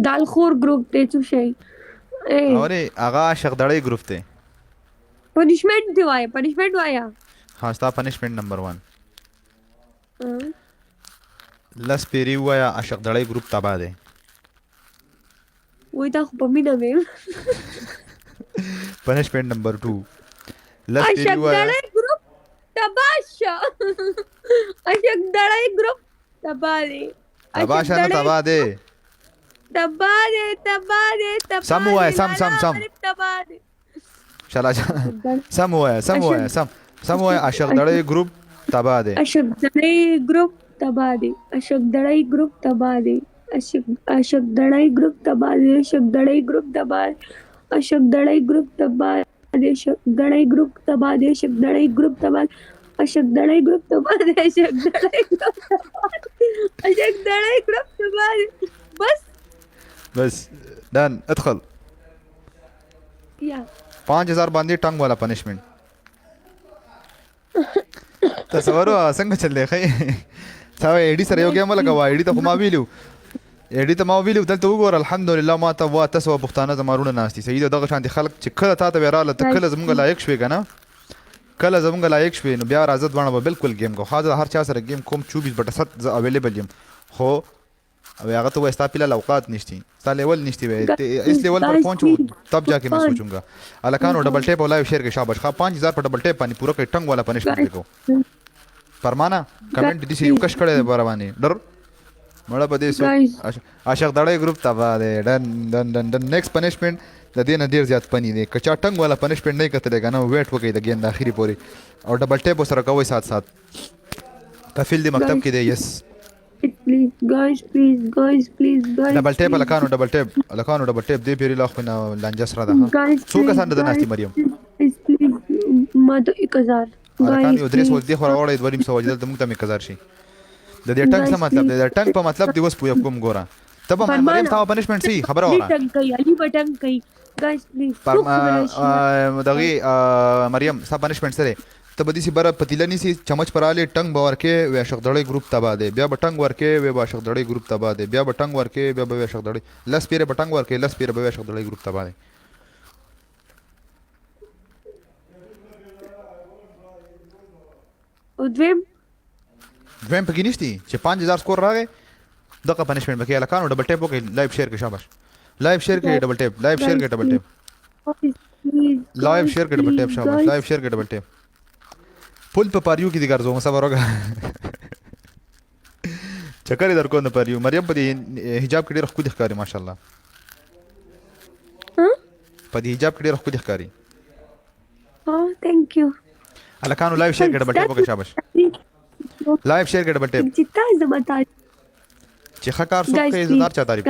دالخور ګروپ دی څه شي؟ اورې هغه شغدړی ګروپ دی. پنشمنٹ دی وایا، پنشمنٹ وایا. ها ستا پنشمنٹ نمبر 1 لس پیری وایا اشغدړی ګروپ تبا دی. وای دا خو په مینه مې پنشمنٹ نمبر 2 لس پیری اشک وایا دړی ګروپ تباشا اشک دړی ګروپ تبا دی. تبا شنه تبا دی. تبا دی تبا دی تبا سم وایا سم سم سم تبا دی. شلا سم وایا سم وایا سم وایا اشغدړی ګروپ تبا دی. اشک دړی ګروپ تبا دی. اشک دړی ګروپ تبا دی. اشک دړی ګروپ تبا دی. اشک دړی ګروپ تبا دی. اشک دړی ګروپ تبا دی. اشک دړی ګروپ تبا دی. اشک دړی ګروپ تبا دی. اشک دړی ګروپ تبا دی. اشک دړی ګروپ تبا دی. اشک دړی ګروپ تبا دی. بس ډن ادخل. یا 5000 باندې ټنګ والا پنشمنٹ. تصور څنګه چلې خې تا ایډي سره یو ګیم لګوا. ایډي ته ما ویلو دلته وګور الحمدلله ما ته وا تاسو پښتانه زمارونه ناشتي صحیح دغه شانتي خلک چې کله تا ته وراله ته کله زمونږ لایق شوي کنه کله زمونږ لایق شوي نو بیا راځه دوانه به بالکل گیم کو حاضر هر چا سره گیم کوم 24/7 ز اویلیبل یم خو او هغه ته وستا پیله اوقات نشتی ستا لیول نشتی وي اس لیول پر پہنچو تب جا کے میں سوچوں گا الکانو ڈبل ٹیپ اور لائیو شیئر کے شاباش خا 5000 پر ڈبل ٹیپ پانی پورا کوي ټنګ والا پنشمنٹ کو فرمانا کمنٹ دي سی یو کش کړه برواني ډر مړه پدې سو عاشق دړې ګروپ تبا دې ډن نیکسٹ پنشمنٹ د دې نه ډیر زیات پنی دی کچا ټنګ والا پنشمنٹ نه کتل غنه ویټ وکي د ګین د اخیری پوری او ډبل ټیپ سره کوي سات کفیل دی مکتب کې دی یس please guys ډبل ټیپ الکانو ډبل ټیپ دی پیری لاخ نه لانجا سره ده څو کسان د ناشتي مریم please ما ته 1000 الکانو یو درې سو دی خو راوړې د وریم سو وجدل ته موږ ته 1000 شي د دې ټنګ څه مطلب دی د ټنګ په مطلب دی وس پوی کوم ګورا تب مریم تاسو پنشمنٹ سی خبر اورا ټنګ کوي علي بټنګ کوي guys please دغه مریم ستا پنشمنٹ سره ته به دې بره پتیله نیسی چمچ پراله ټنګ باور کې وې شغدړې ګروپ تبا دی بیا بټنګ ورکې وې با شغدړې ګروپ تبا دی بیا بټنګ ورکې بیا به شغدړې لس پیره بټنګ ورکې لس پیره به شغدړې ګروپ تبا دی او دویم پکې نشتی چې 5000 سکور راغی دغه پنشمنٹ بکې الکانو ډبل ټیپ وکړي لایو شیر کې شاباش لایو شیر کې ډبل ټیپ لایو شیر کې ډبل ټیپ شاباش لایو شیر کې ډبل ټیپ فل په پاریو کې دي ګرځو صبر وکړه چکرې درکو نه پاریو مریم په دې حجاب کې ډېر خو دي ښکاری ماشاءالله په دې حجاب کې ډېر خو دي ښکاری thank you الکانو لایو شیر کې ډبل ټیپ وکړه شاباش لایو شیر کې ډبل ټیپ جتا زمتا چې خکار سو کې زدار چا تعریف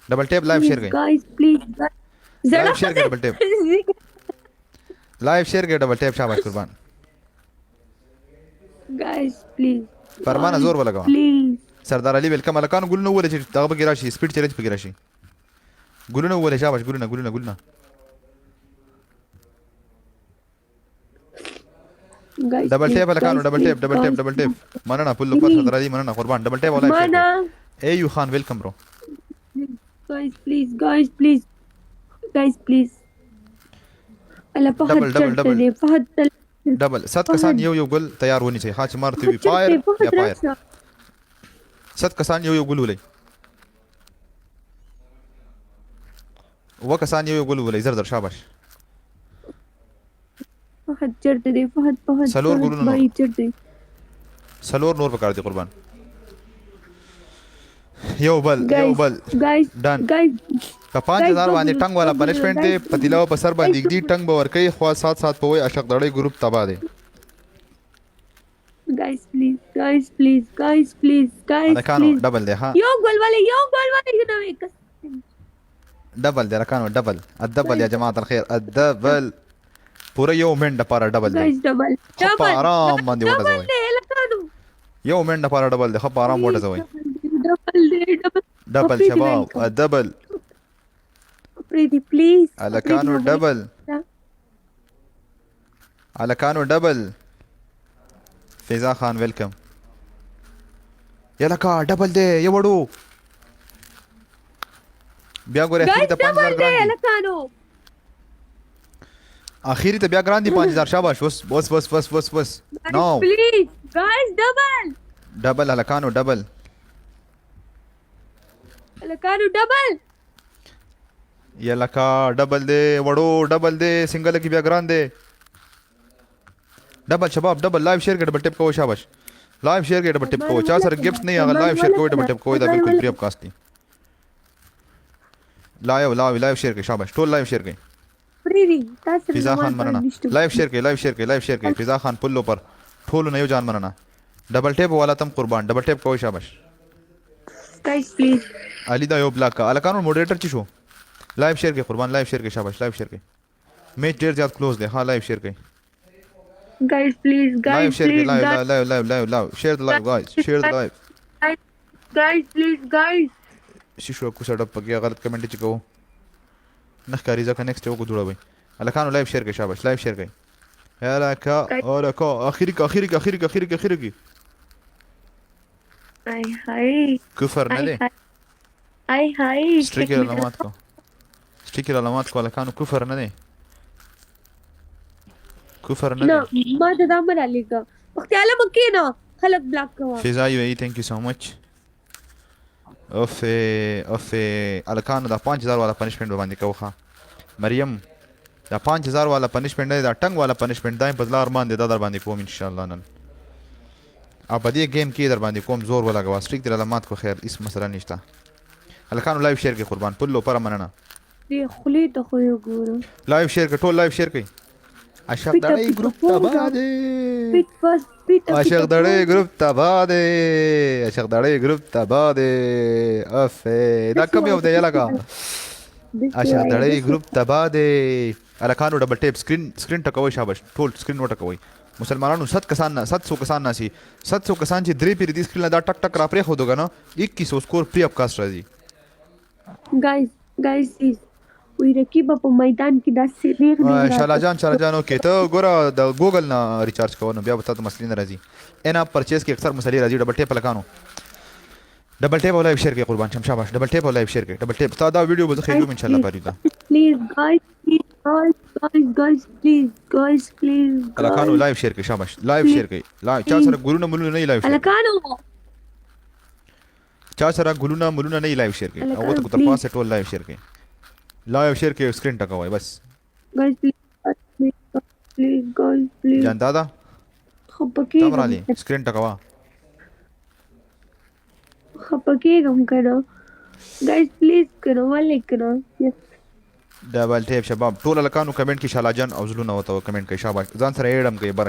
ډبل ټیپ لایو شیر کې guys please لایو شیر کې ډبل ټیپ لایو شیر کې ډبل ټیپ شاباش قربان guys please فرمانه زور ولګوا please سردار علي ویلکم الکانو ګلنو ولې چې دغه بګی راشي سپیډ چیلنج بګی راشي ګلنو ولې شاباش ګلنو guys ډبل ټیپ الکانو ډبل ټیپ مننه فل پر سردار علي مننه قربان ډبل ټیپ ولا اے یو خان ویلکم برو guys please الله په هر چرته دی په هر ډبل 7 کسان یو ګل تیار ونی شي خاص مارته وی فایر یا فایر 7 کسان یو ګل ولې و کسان یو ګل ولې زر شاباش په هر چرته دی په هر سلور ګلونه چرته سلور نور پکار دي قربان یو بل guys ډن په 5000 باندې ټنګ والا پنشمنٹ دی پتیلاو په سر باندې دی ټنګ به ورکې خو سات په وای اشق دړې ګروپ تبا دی guys please الکانو ډبل دی ها یو ګول والے یو نو ایک ډبل دی الکانو ډبل الدبل یا جماعت الخير الدبل پورا یو منډه پارا ډبل دی guys ډبل آرام باندې وټه زوي یو منډه پارا ډبل دی خو آرام وټه زوي ډبل شباب الدبل pretty please الکانو ډبل فیضا خان ویلکم یلکا ډبل دی یو وړو بیا ګوره اخیری Guys, ته 5000 double ګران دی دي هلکانو. اخیری ته بیا ګران دي 5000 شاباش بس بس بس بس بس بس Guys, نو please. Guys, double. ډبل هلکانو ډبل هلکانو double. یا لکا ډبل دی وړو ډبل دی سنگل کې بیا ګران دی ډبل شباب ډبل لایو شیر کې ډبل ټیپ کوو شاباش لایو شیر کې ډبل ټیپ کوو چا سره گیفټس نه هغه لایو شیر کوو ډبل ټیپ کوو دا بالکل فری اف کاست دی لایو شیر کې شاباش ټول لایو شیر کې Free دی. تاسو فضا خان مننه لایو شیر کې فضا خان پلو پر ټول نه یو جان مننه ډبل ټیپ والا تم قربان ډبل ټیپ کوو شاباش Guys, please. علي دا یو بلاک کا الکانو موډریټر چی شو لایو شیر کې قربان لایو شیر کې شاباش لایو شیر کې میچ ډیر زیات کلوز دی ها لایو شیر کې Guys, please. لایو Guys, شیر کې please. Guys, لایو شیر د لایو گایز شیر د لایو guys, please, guys. شیشو کو سټ اپ پکې غلط کمنټ چی کوو نخکاری ځکه نیکسټ یو کو جوړوي الکانو لایو شیر کې شاباش لایو شیر کې الکا اخیری کې Ay, hi. کفر نه دی Ay, hi. سټیکر علامات کو الکانو کفر نه دی نه ما ته دا مر علیکا وخت عالم کې نه خلک بلاک کوا فضا یو ای ثانک یو سو مچ اوف الکانو دا 5000 والا پنشمنت باندې کوخه مریم دا 5000 والا پنشمنت نه دا ټنګ والا پنشمنت دای بدلا ارمان دي دا در باندې کوم ان شاء الله نن اب دې گیم کې در باندې کوم زور ولا غوا سټریک د علامات کو خیر اس مسله نشته الکانو لایو شیر کې قربان پلو پر مننه دې خلی ته خو یو ګورو لایو شیر کې ټول لایو شیر کې عاشق دړې ګروپ تباده پیټ فاس پیټ عاشق دړې ګروپ تباده عاشق دړې ګروپ تباده اف دا کوم یو دی لگا عاشق دړې ګروپ تباده الکانو ډبل ټیپ سکرین ټکوي شاباش ټول سکرین وټکوي مسلمانانو 700 کسان ناسي 700 کسان چې درې پیری دې سکرین دا ټک ټک را پرې خو دوګنه 2100 سکور پری اپ کاست راځي guys وی رقیب په میدان کې داسې ریغ دی شالا جان اوکې ته ګوره د ګوګل نه ریچارج کوو نو بیا به تاسو مسلې نه راځي ان اپ پرچیز کې اکثر مسلې راځي ډبل ټیپ لکانو ډبل ټیپ او لایو شیر کې قربان شم شاباش ډبل ټیپ او لایو شیر کې ډبل ټیپ تا دا ویډیو به خېږم ان شاء الله پاره دا پلیز guys الکانو لایو شیر کې شاباش لایو شیر کې لایو چا سره ګلونه ملونه نه لایو شیر الکانو چا سره ګلونه ملونه نه لایو شیر کې او ته په پاسه ټول لایو شیر کې لایو شیر کې سکرین ټکوي بس guys جان دادا خپکی تمرالي سکرین ټکوا خپکیږم کنه guys please کنه ولې کنه ډبل ټیپ شباب ټول الکانو کمنټ کې شالا جان او زلونه وته کمنټ کې شاباش ځان سره ایډم کې بر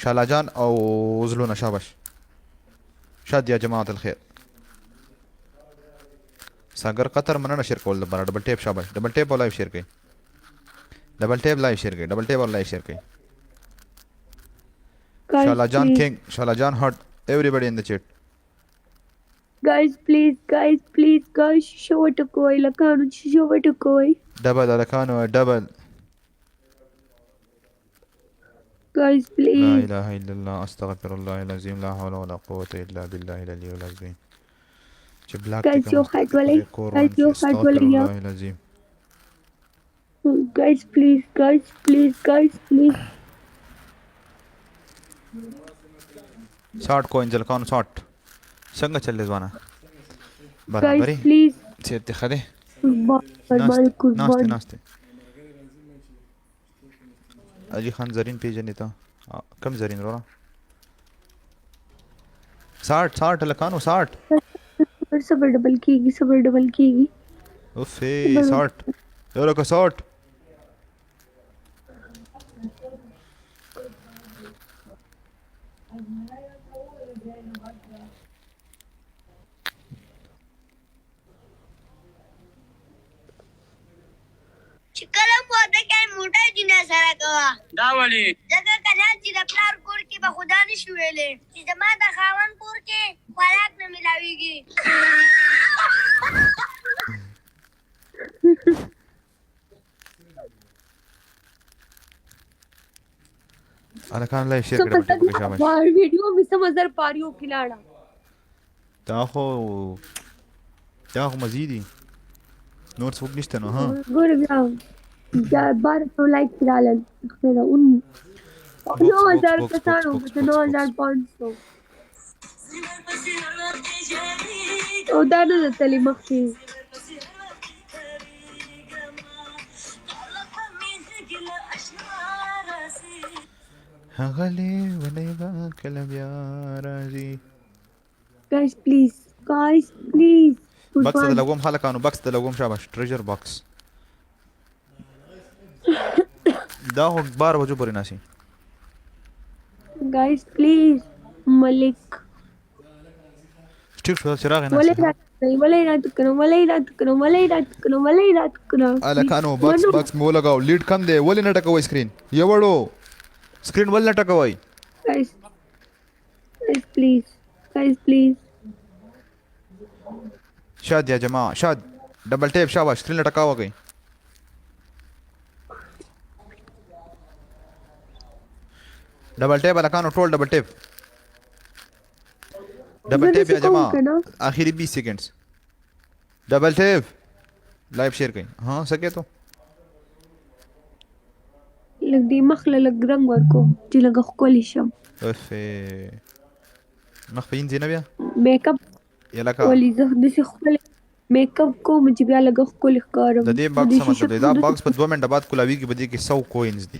شالا جان او زلونه شاباش شاد یا جماعت الخير ساگر قطر مننه شیر کول د بر ډبل ټیپ شاباش ډبل ټیپ او لایو شیر کې ډبل ټیپ لایو شیر کې ډبل ټیپ او لایو شیر کې شالا جان کینګ شالا جان هارت everybody in the chat guys please شو ټکوي لکانو شو ټکوي ډبل الکانو ډبل guys لا please اله الا الله استغفر الله العظيم لا حول ولا قوه الا بالله العلي العظيم چې بلاک guys یو خاط ولې یا الله العظيم guys please شارٹ کو انجل کون شارٹ څنګه چلې ځوانه guys برابرې please چې ته خده قربان ناشته علي خان زرین پیژنې ته کم زرین ورا 60 لکانو 60 صبر ډبل کیږي اوف 60 یو لکه 60 چې کله په دې کې موټر جنا سره کوا دا ولي ځکه کله چې د پلار کور کې به خدا نشي ویلې چې زما د خاوند کور کې خوراک نه ملاويږي الکان لایو شیر کړه په شاباش ویډیو می سمزر پاریو کلاړه تا خو مزيدي نور څوک نشته نو ها ګور بیا 1200 لایک راغلل خیره اون بوکس 9000 بوکس کسانو بوکس په بوکس 9500 او دا نه ده تللی مخکې هغلی ولې به کله بیا راځي guys please بکس د قربان لګوم خلکانو بکس د لګوم شاباش ټریجر باکس دا خو 12 بجو پورې ناسي guys please ملک ټیک شو چې راغی ولې ناسي رات کړو الکانو بکس مو لګاو لیډ کم دی ولې نه ټکوي سکرین یو وړو سکرین ولې نه ټکوي guys please شاد یا جماعه شاد ډبل ټیپ شاباش سکرین لټکاوه کوي ډبل ټیپ الکانو ټول ډبل ټیپ ډبل ټیپ یا جماعه اخیری 20 سیکنډز ډبل ټیپ لایو شیر کړئ ها سکے ته لږ دې مخ له لږ رنګ ورکو چې لږ ښکلي شم اف مخ په انځ نه بیا میک اپ یا لکه ولې زه داسې ښکلي میک اپ کوم چې بیا لږ ښکلي ښکارم د دې باکس څه مطلب دی دا باکس په 2 منټه بعد کولاویږي په دې کې 100 کوینز دي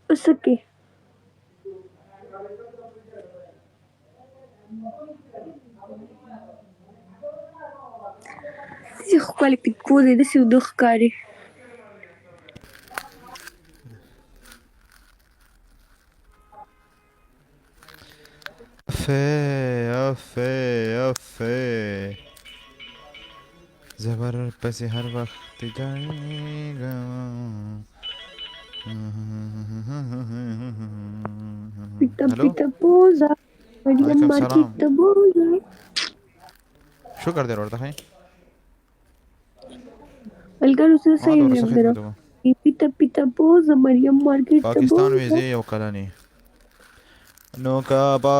اوس کې داسې ښکلي پیکو دی داسې اوده ښکاري افه زبر پسې هر وخت جایګا پیتا پوزا مریم مارکیټ بوزا شکر دی ورته هي ملګرو څه صحیح ویم درو پیتا پوزا مریم مارکیټ پاکستان ویزه یو کلنی نو کا په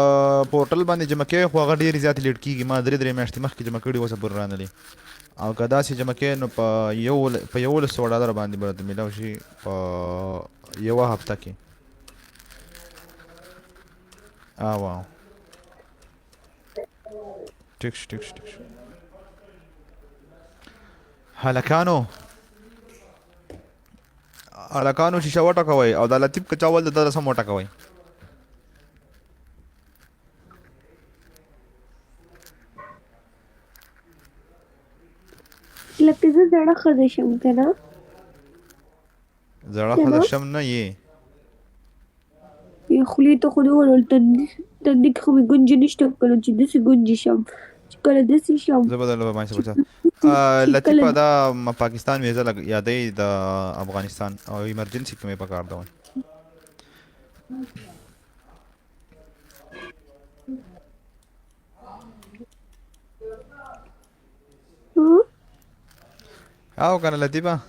پورټل باندې جمع کې خو هغه ډېر زیات لیټ کیږي ما درې میاشتې مخکې جمع کړي و صبر رانلی او که داسې جمع کې نو په $1100 باندې ملاو شي په یوه هفته کې واو ټیک شو هلکانو شیشه وټکوئ او دا لطیف که چاول د ده سم وټکوئ لکه زه زړه ښځه شم که نه زړه ښځه شم نه یې خولې ته خو دې وویل تندي کې خو مې ګونجې نشته کله چې داسې ګونجې شم چې کله داسې شم زه به درله باندې بچا لطیفه دا پاکستان ویزه یادوي د افغانستان او ایمرجنسي کې مې پکار ده او کنه لطیفه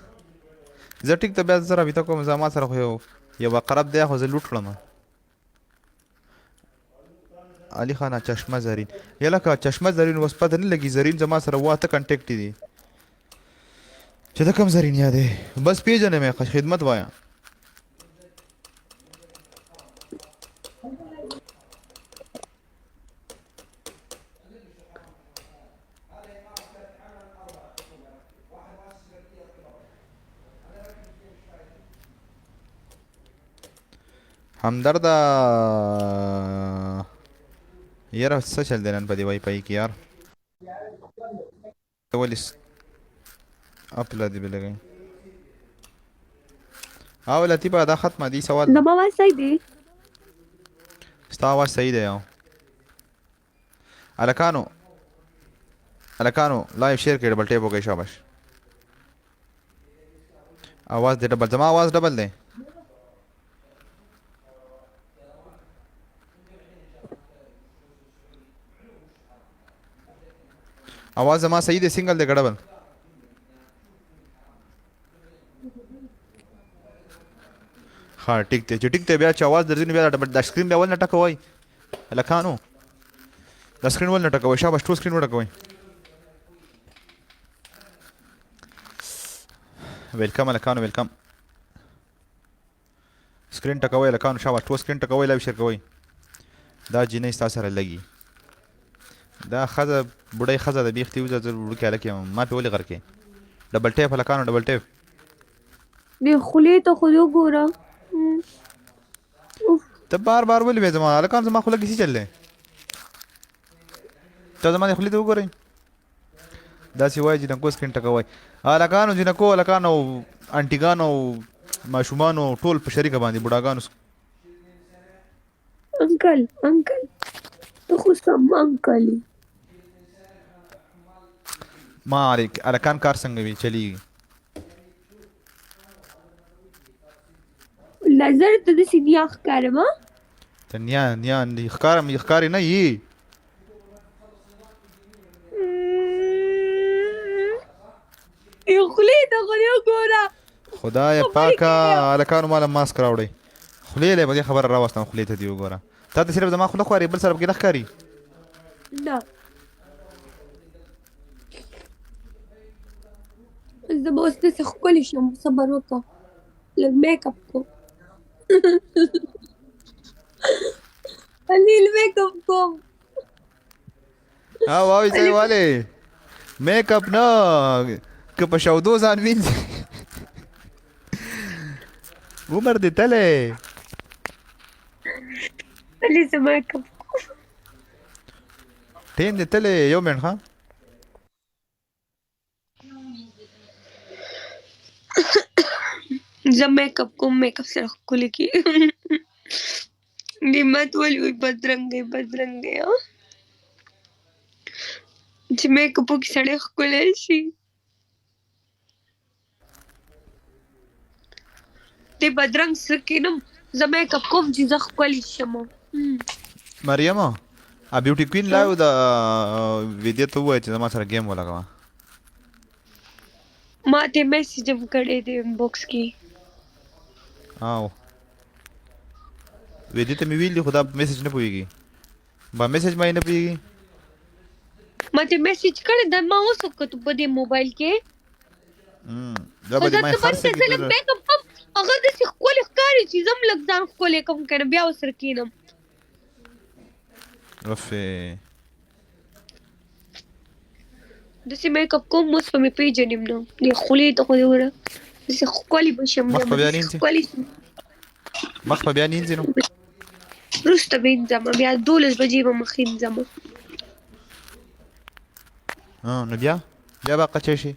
زه ټیک ته بیا زه رابطه کوم زما سره خو یو قرب دی خو زه لوټ کړم علي خانه چشمه زرین یا لکه چشمه زرین اوس پته نه لګي زرین زما سره واته کنټیکټ دي چې دا کوم زرین یادې بس پیژنې مې خدمت وایا همدرده یاره څه چل دی نن په دې وای فای کې یار ولې اپلا دی بلګی او لطیفه دا ختمه دی سوال زما آواز صحیح دی ستا آواز صحیح دی یو الکانو لایو شیر کړئ ډبل ټیپ وکړئ شاباش आवाज दे डबल जमा आवाज डबल दे आवाज जमा सही दे सिंगल दे डबल ها ټیک دی چې ټیک دی بیا چې اواز درځي نو بیا د سکرین بیا ول نه ټکوئ هلکانو د سکرین ول نه ټکوئ شاباش ټول سکرین وټکوئ ویلکم هلکانو ویلکم سکرین ټکوئ هلکانو شاباش ټول سکرین ټکوئ لایو شیر کوئ دا جینۍ ستا سره لګي دا ښځه بوډۍ ښځه د بیخ تې وځه زه وړوکی هلک یم ما پې ولې غر کې ډبل ټیپ هلکانو ډبل ټیپ دې خولې ته خو وګوره. ته بار بار ولې وې زما هلکان زما خوله کیسې چل دی ته زما دې خولې ته وګورئ داسې وایي جینکو سکرین ټکوئ هلکانو جینکو هلکانو انټیګانو ماشومانو ټول په شریکه باندې بوډاګانو انکل ته خو سم انکل یې. ما هلکان کار څنګه وي چلیږي نظر ته داسې نیا ښکارم ها ته نیا ښکارې نه یي دې خولې ته خو دې وګوره. خدای پاکه هلکانو ماله ماسک راوړئ خولې لی به دې خبره راوستم خولې ته دې وګوره تا ته صرف زما خوله خواري بل سره پکې نه ښکاري نه زه به اوس داسې ښکلې شم صبر وکړه لږ میک اپ کوم انیل میک اپ کوم واوی ځای والې میک اپ نه که په شودو ځان وینځي عمر دې تلی علي زه میک اپ ټیم دې تلی یو منټ ښه زه میک اپ کوم میک اپ سره ښکلې کېږي. نعمت ولې وایي بدرنګه ها چې میک اپ وکړي سړی ښکلی شي. دې بدرنګ څه کینم زه میک اپ کوم چې زه ښکلې شم. مریم بیوټي کوین لایو د ویدیو ته ووایه چې زما سره ګیم ولګوه ما ته میسج هم کړی دی انباکس کې او ویدیو ته مې ویلي خو دا میسج نه پوهېږي با میسج ما یې نه پوهېږي ما ته میسج کړی دا ما اوس وکړو په دې موبایل کې دا به دې ما یې خرڅ کړي میک اپ کوم هغه داسې ښکلی ښکاري چې زه هم لږ ځان ښکلی کوم که نه بیا ورسره کښېنم داسې میک اپ کوم اوس به مې پېژنم نه دې خولې ته خو دې وګوره داسې ښکلې به شم مخ په بیا نه اینځې مخ په بیا نه اینځې نو وروسته به اینځم بیا 12 بجې به مخ اینځم نو بیا به قچی شي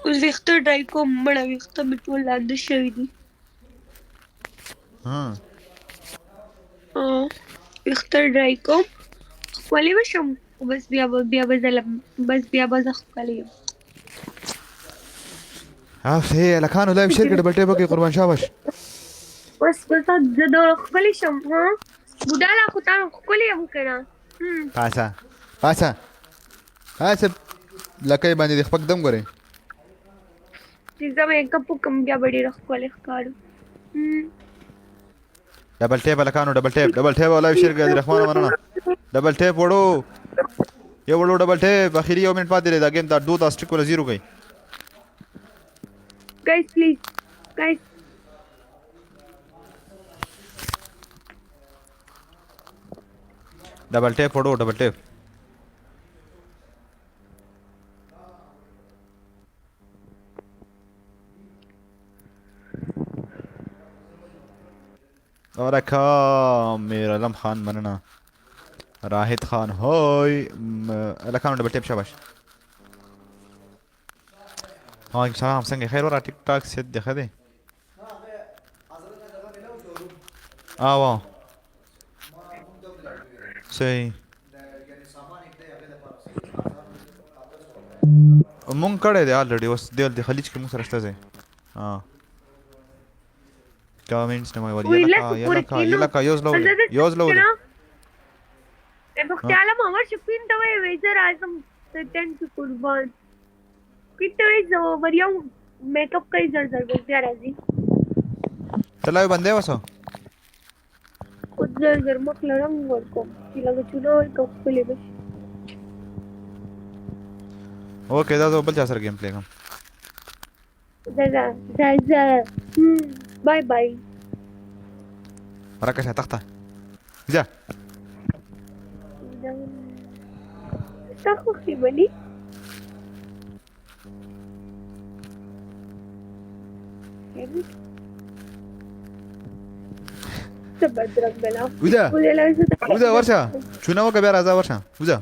اوس ویښته ډرای کوم مړه ویښته مې ټول لانده شوي دي ویښته ډرای کوم ښکلې به شم بس بیا به زه ښکلې یم هلکانو لایو شیر کړه ډبل ټیپ وکړئ قربان شاباش بس زه د ښکلې شم بوډا لا خو تا ښکلې یم که نه پاسه لکۍ باندې دې خپک دم ګورئ چې زه میک اپ وکړم بیا به ډېره ښکلې ښکارم ډبل ټیپ هلکانو ډبل ټیپ لایو شیر کړه عبدالرحمانه مننه ډبل ټیپ وړو یو وړو ډبل ټیپ اخري یو منټ پاتې دی دا ګیم دا 2 دا سټیک ولا 0 کوي guys please guys ډبل ټیپ وړو ډبل ټیپ اور میرا علم خان مننه راحت خان هوی هلکانو ډبل ټیپ شاباش وعلیکم سلام څنګه خیر ورا ټیک ټاک سیټ دی ښه دی واو صحیح مونږ کړی دی الریډي اوس د خلیج کې مونږ سره شته ځای کامنټس نه وایي یلکه یوزلولې بختیالم عمر شپین ته وایي زه راځم ټن کې قربان کته وایي زه مریم میک اپ کوي زر بس بیا راځي تلاوي باندې وسو خو زر مخ له رنګ ورکوم چې لکه چونه ورکوم ښکلې به شي. اوکې دا زه بل چا سره ګیم پلی کوم. ځه بای بای. راکشه تخته ځه. ستا خوښې به ني څه بدرنګه لا وځه ورشه چونه وکړه بیا راځه ورشه وځه.